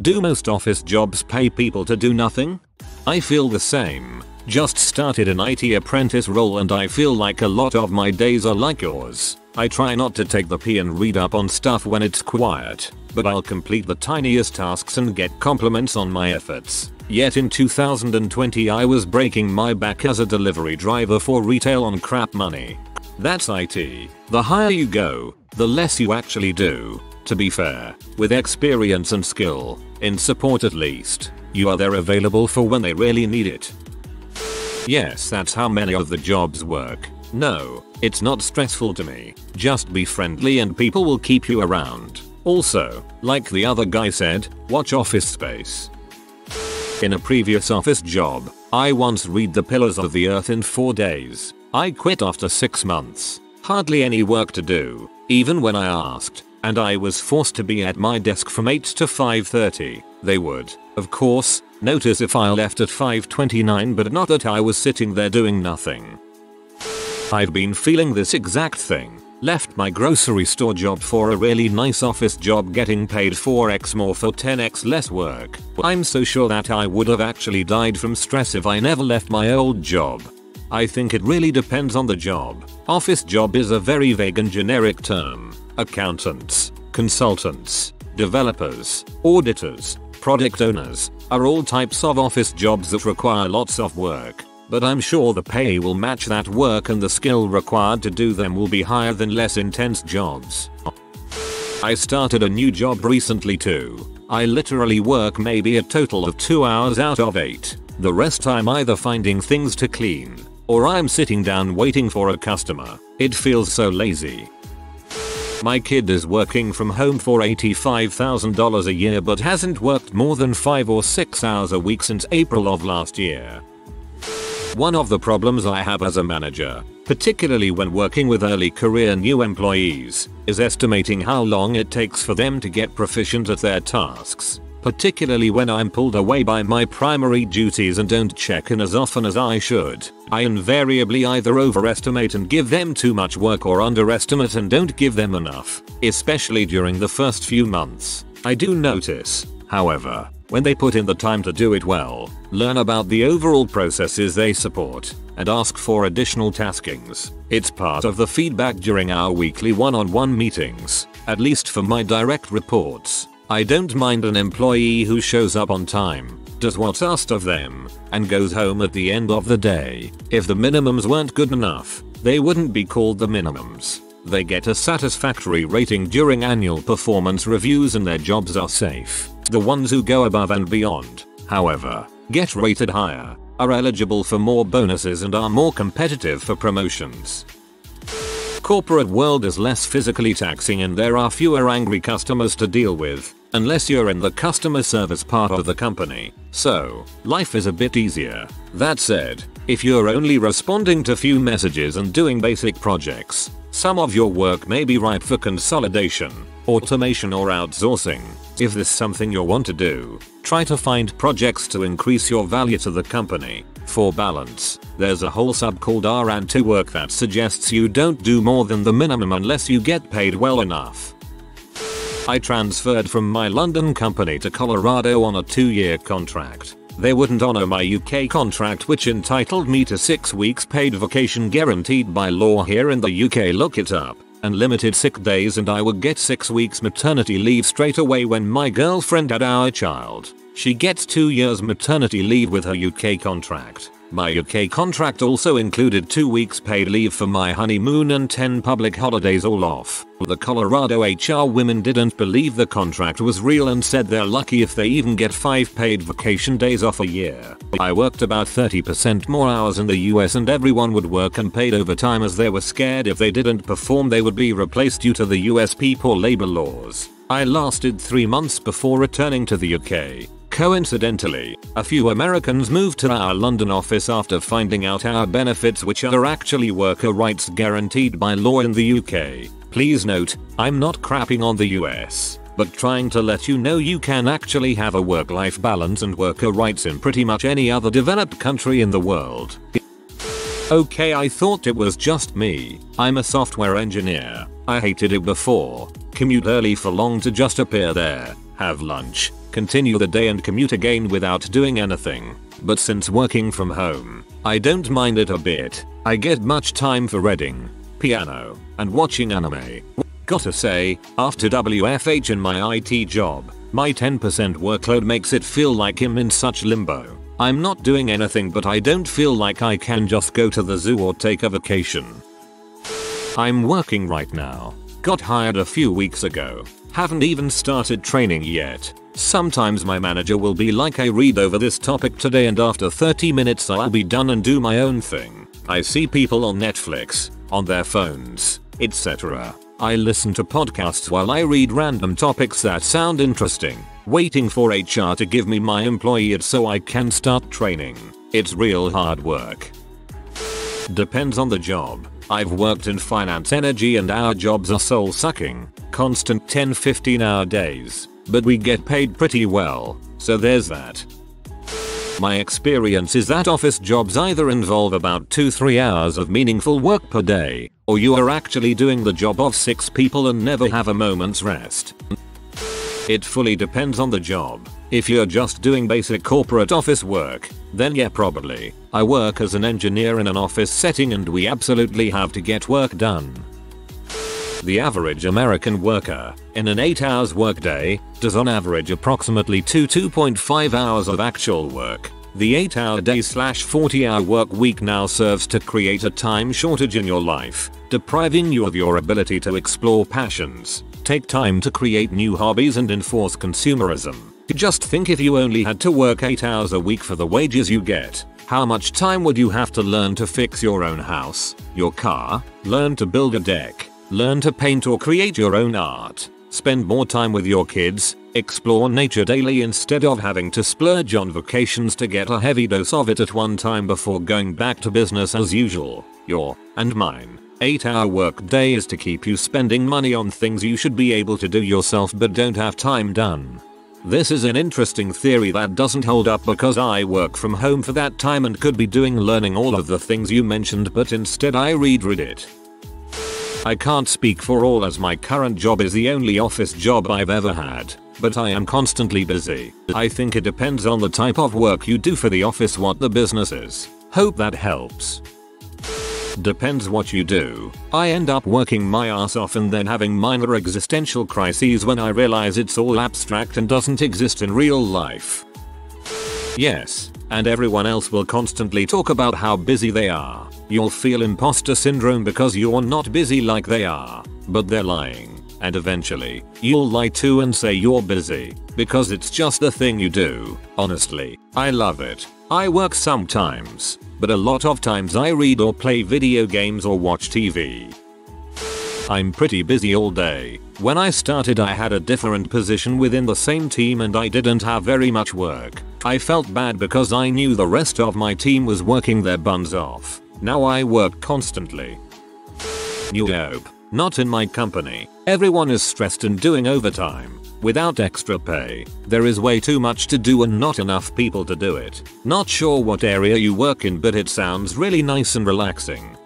Do most office jobs pay people to do nothing? I feel the same. Just started an IT apprentice role and I feel like a lot of my days are like yours. I try not to take the pee and read up on stuff when it's quiet, but I'll complete the tiniest tasks and get compliments on my efforts. Yet in 2020 I was breaking my back as a delivery driver for retail on crap money. That's IT. The higher you go, the less you actually do. To be fair, with experience and skill, in support at least, you are there available for when they really need it. Yes, that's how many of the jobs work. No, it's not stressful to me. Just be friendly and people will keep you around. Also, like the other guy said, watch Office Space. In a previous office job, I once read The Pillars of the Earth in 4 days. I quit after 6 months. Hardly any work to do, even when I asked, and I was forced to be at my desk from 8 to 5:30. They would, of course, notice if I left at 5:29, but not that I was sitting there doing nothing. I've been feeling this exact thing. Left my grocery store job for a really nice office job getting paid 4x more for 10x less work. I'm so sure that I would have actually died from stress if I never left my old job. I think it really depends on the job. Office job is a very vague and generic term. Accountants, consultants, developers, auditors, product owners are all types of office jobs that require lots of work. But I'm sure the pay will match that work and the skill required to do them will be higher than less intense jobs. I started a new job recently too. I literally work maybe a total of 2 hours out of 8. The rest I'm either finding things to clean, or I'm sitting down waiting for a customer. It feels so lazy. My kid is working from home for $85,000 a year but hasn't worked more than 5 or 6 hours a week since April of last year. One of the problems I have as a manager, particularly when working with early career new employees, is estimating how long it takes for them to get proficient at their tasks. Particularly when I'm pulled away by my primary duties and don't check in as often as I should. I invariably either overestimate and give them too much work or underestimate and don't give them enough, especially during the first few months. I do notice, however, when they put in the time to do it well, learn about the overall processes they support, and ask for additional taskings. It's part of the feedback during our weekly one-on-one meetings, at least for my direct reports. I don't mind an employee who shows up on time, does what's asked of them, and goes home at the end of the day. If the minimums weren't good enough, they wouldn't be called the minimums. They get a satisfactory rating during annual performance reviews and their jobs are safe. The ones who go above and beyond, however, get rated higher, are eligible for more bonuses and are more competitive for promotions. Corporate world is less physically taxing and there are fewer angry customers to deal with, unless you're in the customer service part of the company. So, life is a bit easier. That said, if you're only responding to few messages and doing basic projects, some of your work may be ripe for consolidation, automation or outsourcing. If this is something you want to do, try to find projects to increase your value to the company. For balance, there's a whole sub called R&2 work that suggests you don't do more than the minimum unless you get paid well enough. I transferred from my London company to Colorado on a 2-year contract. They wouldn't honor my UK contract which entitled me to 6 weeks paid vacation guaranteed by law here in the UK, look it up, and limited sick days, and I would get 6 weeks maternity leave straight away when my girlfriend had our child. She gets 2 years maternity leave with her UK contract. My UK contract also included 2 weeks paid leave for my honeymoon and 10 public holidays all off. The Colorado HR women didn't believe the contract was real and said they're lucky if they even get 5 paid vacation days off a year. I worked about 30% more hours in the US and everyone would work unpaid overtime as they were scared if they didn't perform they would be replaced due to the US poor labor laws. I lasted 3 months before returning to the UK. Coincidentally, a few Americans moved to our London office after finding out our benefits, which are actually worker rights guaranteed by law in the UK. Please note, I'm not crapping on the US, but trying to let you know you can actually have a work-life balance and worker rights in pretty much any other developed country in the world. Okay, I thought it was just me. I'm a software engineer. I hated it before. Commute early for long to just appear there, have lunch, continue the day and commute again without doing anything. But since working from home, I don't mind it a bit. I get much time for reading, piano, and watching anime. Gotta say, after WFH in my IT job, my 10% workload makes it feel like I'm in such limbo. I'm not doing anything, but I don't feel like I can just go to the zoo or take a vacation. I'm working right now. Got hired a few weeks ago. Haven't even started training yet. Sometimes my manager will be like, I read over this topic today and after 30 minutes I'll be done and do my own thing. I see people on Netflix, on their phones, etc. I listen to podcasts while I read random topics that sound interesting, waiting for HR to give me my employee ad so I can start training. It's real hard work. Depends on the job. I've worked in finance, energy, and our jobs are soul sucking, constant 10-15 hour days, but we get paid pretty well, so there's that. My experience is that office jobs either involve about 2-3 hours of meaningful work per day, or you are actually doing the job of 6 people and never have a moment's rest. It fully depends on the job. If you're just doing basic corporate office work, then yeah, probably. I work as an engineer in an office setting and we absolutely have to get work done. The average American worker, in an 8 hours workday, does on average approximately 2.5 hours of actual work. The 8-hour day/40-hour work week now serves to create a time shortage in your life, depriving you of your ability to explore passions, take time to create new hobbies and enforce consumerism. Just think, if you only had to work 8 hours a week for the wages you get, how much time would you have to learn to fix your own house, your car, learn to build a deck, learn to paint or create your own art, spend more time with your kids, explore nature daily instead of having to splurge on vacations to get a heavy dose of it at one time before going back to business as usual. Your, and mine, 8-hour work day is to keep you spending money on things you should be able to do yourself but don't have time done. This is an interesting theory that doesn't hold up because I work from home for that time and could be learning all of the things you mentioned, but instead I read Reddit. I can't speak for all as my current job is the only office job I've ever had, but I am constantly busy. I think it depends on the type of work you do for the office, what the business is. Hope that helps. Depends what you do. I end up working my ass off and then having minor existential crises when I realize it's all abstract and doesn't exist in real life. Yes, and everyone else will constantly talk about how busy they are. You'll feel imposter syndrome because you're not busy like they are, but they're lying. And eventually, you'll lie too and say you're busy, because it's just the thing you do. Honestly, I love it. I work sometimes, but a lot of times I read or play video games or watch TV. I'm pretty busy all day. When I started I had a different position within the same team and I didn't have very much work. I felt bad because I knew the rest of my team was working their buns off. Now I work constantly. Nope, not in my company. Everyone is stressed and doing overtime, without extra pay. There is way too much to do and not enough people to do it. Not sure what area you work in, but it sounds really nice and relaxing.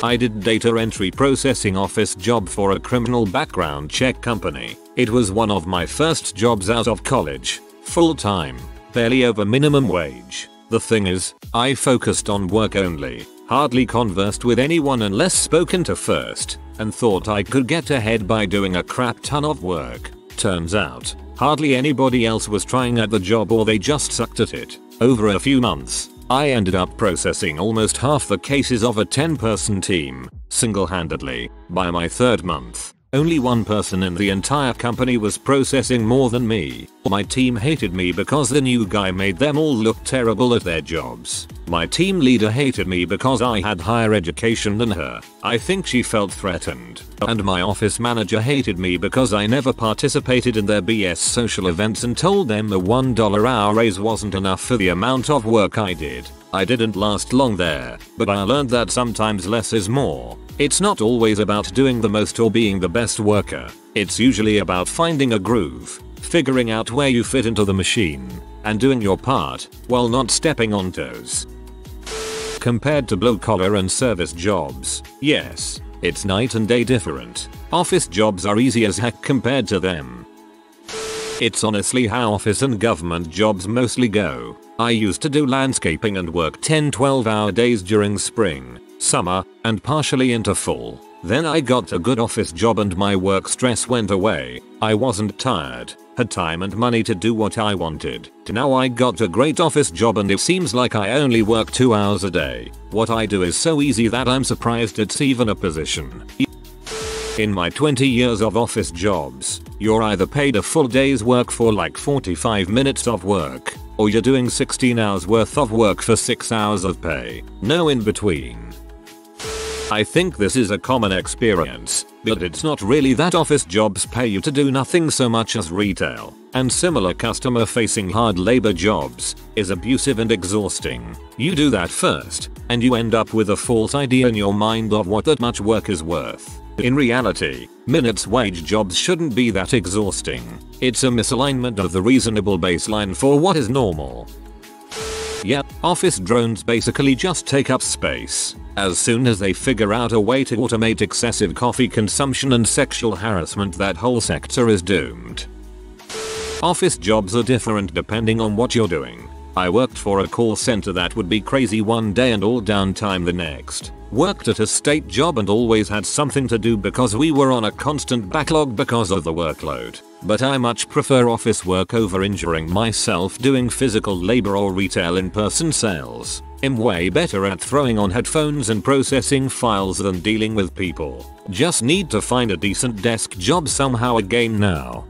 I did data entry processing office job for a criminal background check company. It was one of my first jobs out of college. Full time, barely over minimum wage. The thing is, I focused on work only, hardly conversed with anyone unless spoken to first, and thought I could get ahead by doing a crap ton of work. Turns out, hardly anybody else was trying at the job or they just sucked at it. Over a few months, I ended up processing almost half the cases of a 10-person team, single-handedly. By my third month, only one person in the entire company was processing more than me. My team hated me because the new guy made them all look terrible at their jobs. My team leader hated me because I had higher education than her. I think she felt threatened. And my office manager hated me because I never participated in their BS social events and told them the $1 hour raise wasn't enough for the amount of work I did. I didn't last long there, but I learned that sometimes less is more. It's not always about doing the most or being the best worker. It's usually about finding a groove, figuring out where you fit into the machine, and doing your part while not stepping on toes. Compared to blue-collar and service jobs, yes, it's night and day different. Office jobs are easy as heck compared to them. It's honestly how office and government jobs mostly go. I used to do landscaping and work 10-12 hour days during spring, summer, and partially into fall. Then I got a good office job and my work stress went away. I wasn't tired, had time and money to do what I wanted. Now I got a great office job and it seems like I only work 2 hours a day. What I do is so easy that I'm surprised it's even a position. In my 20 years of office jobs, you're either paid a full day's work for like 45 minutes of work, or you're doing 16 hours worth of work for 6 hours of pay. No in between. I think this is a common experience, but it's not really that office jobs pay you to do nothing so much as retail and similar customer facing hard labor jobs is abusive and exhausting. You do that first, and you end up with a false idea in your mind of what that much work is worth. In reality, minutes wage jobs shouldn't be that exhausting. It's a misalignment of the reasonable baseline for what is normal. Yeah, office drones basically just take up space. As soon as they figure out a way to automate excessive coffee consumption and sexual harassment, that whole sector is doomed. Office jobs are different depending on what you're doing. I worked for a call center that would be crazy one day and all downtime the next. Worked at a state job and always had something to do because we were on a constant backlog because of the workload. But I much prefer office work over injuring myself doing physical labor or retail in-person sales. I'm way better at throwing on headphones and processing files than dealing with people. Just need to find a decent desk job somehow again now.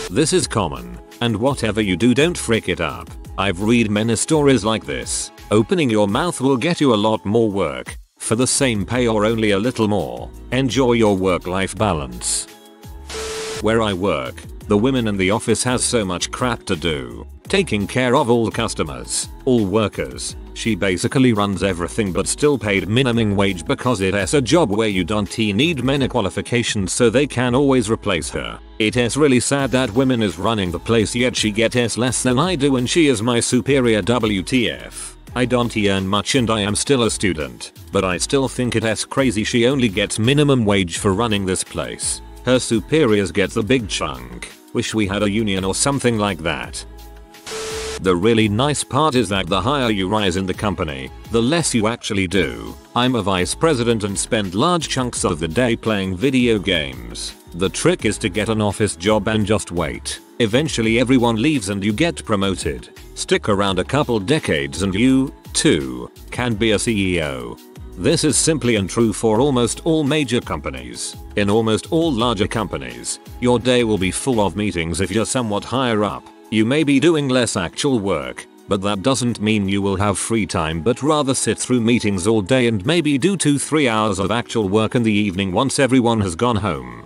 This is common, and whatever you do, don't frick it up. I've read many stories like this. Opening your mouth will get you a lot more work for the same pay or only a little more. Enjoy your work-life balance. Where I work, the women in the office has so much crap to do. Taking care of all customers, all workers. She basically runs everything but still paid minimum wage because it's a job where you don't need many qualifications so they can always replace her. It is really sad that women is running the place yet she gets less than I do and she is my superior. WTF. I don't earn much and I am still a student, but I still think it's crazy she only gets minimum wage for running this place. Her superiors get the big chunk. Wish we had a union or something like that. The really nice part is that the higher you rise in the company, the less you actually do. I'm a vice president and spend large chunks of the day playing video games. The trick is to get an office job and just wait. Eventually everyone leaves and you get promoted. Stick around a couple decades and you, too, can be a CEO. This is simply untrue for almost all major companies. In almost all larger companies, your day will be full of meetings if you're somewhat higher up. You may be doing less actual work, but that doesn't mean you will have free time, but rather sit through meetings all day and maybe do 2-3 hours of actual work in the evening once everyone has gone home.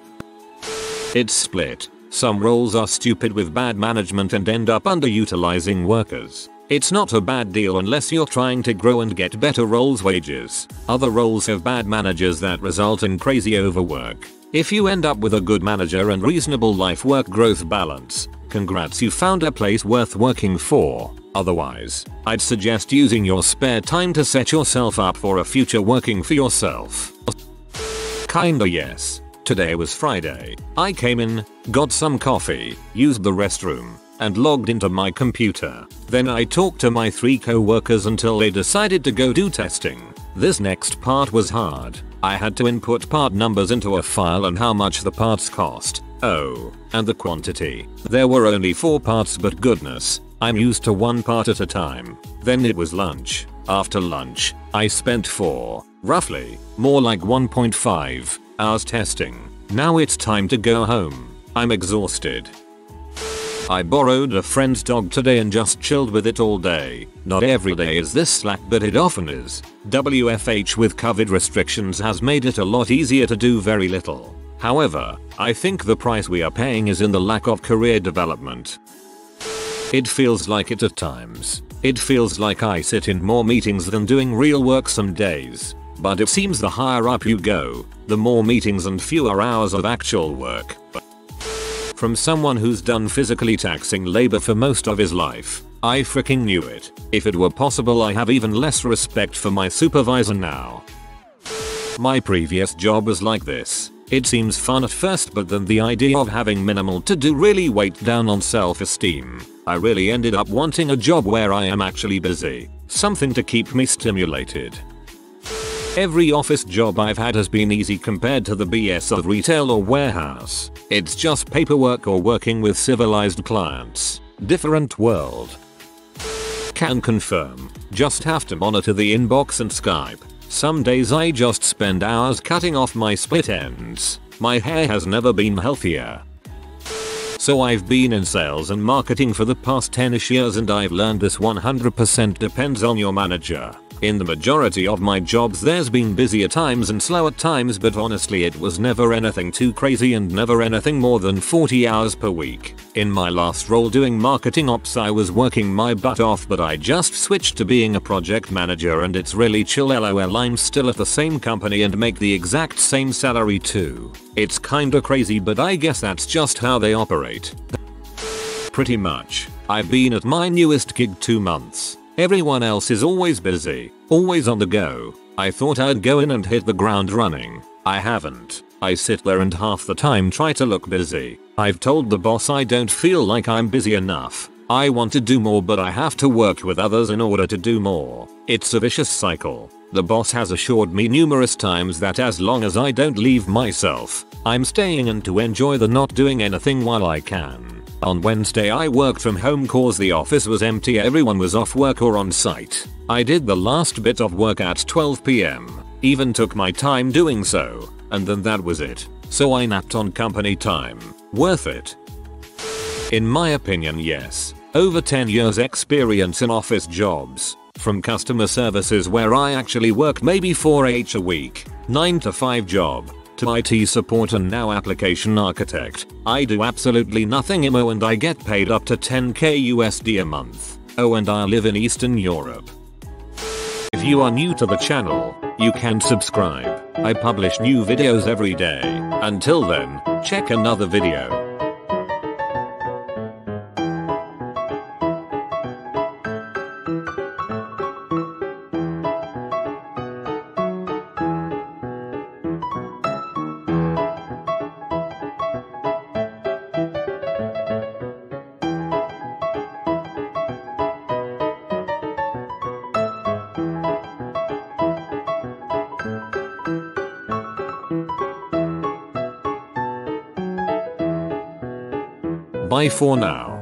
It's split. Some roles are stupid with bad management and end up underutilizing workers. It's not a bad deal unless you're trying to grow and get better roles wages. Other roles have bad managers that result in crazy overwork. If you end up with a good manager and reasonable life-work growth balance, congrats, you found a place worth working for. Otherwise, I'd suggest using your spare time to set yourself up for a future working for yourself. Kinda yes. Today was Friday. I came in, got some coffee, used the restroom, and logged into my computer. Then I talked to my 3 co-workers until they decided to go do testing. This next part was hard. I had to input part numbers into a file and how much the parts cost. Oh, and the quantity. There were only 4 parts, but goodness, I'm used to 1 part at a time. Then it was lunch. After lunch, I spent 4, roughly, more like 1.5 hours testing. Now it's time to go home. I'm exhausted. I borrowed a friend's dog today and just chilled with it all day. Not every day is this slack, but it often is. WFH with COVID restrictions has made it a lot easier to do very little. However, I think the price we are paying is in the lack of career development. It feels like it at times. It feels like I sit in more meetings than doing real work some days. But it seems the higher up you go, the more meetings and fewer hours of actual work. From someone who's done physically taxing labor for most of his life, I freaking knew it. If it were possible, I have even less respect for my supervisor now. My previous job was like this. It seems fun at first, but then the idea of having minimal to do really weighed down on self-esteem. I really ended up wanting a job where I am actually busy, something to keep me stimulated. Every office job I've had has been easy compared to the BS of retail or warehouse. It's just paperwork or working with civilized clients. Different world. Can confirm. Just have to monitor the inbox and Skype. Some days I just spend hours cutting off my split ends. My hair has never been healthier. So I've been in sales and marketing for the past 10ish years, and I've learned this 100% depends on your manager. In the majority of my jobs there's been busier times and slower times, but honestly it was never anything too crazy and never anything more than 40 hours per week. In my last role doing marketing ops I was working my butt off, but I just switched to being a project manager and it's really chill. LOL, I'm still at the same company and make the exact same salary too. It's kinda crazy, but I guess that's just how they operate. Pretty much. I've been at my newest gig 2 months. Everyone else is always busy, always on the go. I thought I'd go in and hit the ground running. I haven't. I sit there and half the time try to look busy. I've told the boss I don't feel like I'm busy enough. I want to do more, but I have to work with others in order to do more. It's a vicious cycle. The boss has assured me numerous times that as long as I don't leave myself, I'm staying in to enjoy the not doing anything while I can. On Wednesday I worked from home cause the office was empty, everyone was off work or on site. I did the last bit of work at 12 PM, even took my time doing so, and then that was it. So I napped on company time. Worth it? In my opinion, yes. Over 10 years experience in office jobs. From customer services where I actually work maybe 4h a week, 9 to 5 job, to IT support and now application architect. I do absolutely nothing IMO and I get paid up to 10k USD a month. Oh, and I live in Eastern Europe. If you are new to the channel, you can subscribe. I publish new videos every day. Until then, check another video. Bye for now.